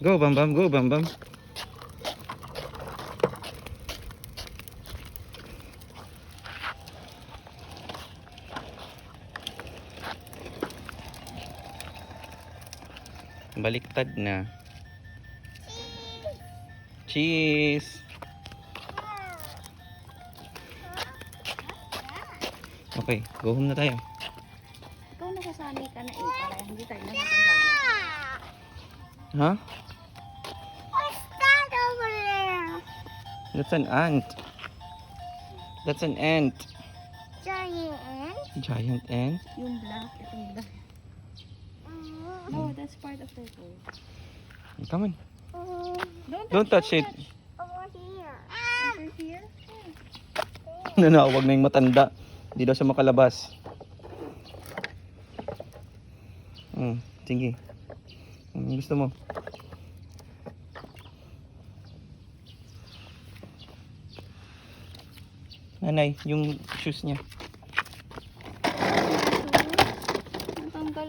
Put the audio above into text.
Go, Bam Bam. Go, Bam Bam. Baliktad na. Cheese. Okay, go home na tayo. Ikaw nakasanay ka na eh, para hindi tayo nakasasama. Ha? What's that over there? That's an ant. That's an ant. Giant ant? Giant ant. Yung black, itong black. Oh, that's part of their food. Come on. Oh, Don't touch it. over here. Over here? Nanawag na yung matanda. Hindi daw siya makalabas. Sige. Gusto mo? Nanay, yung shoes niya.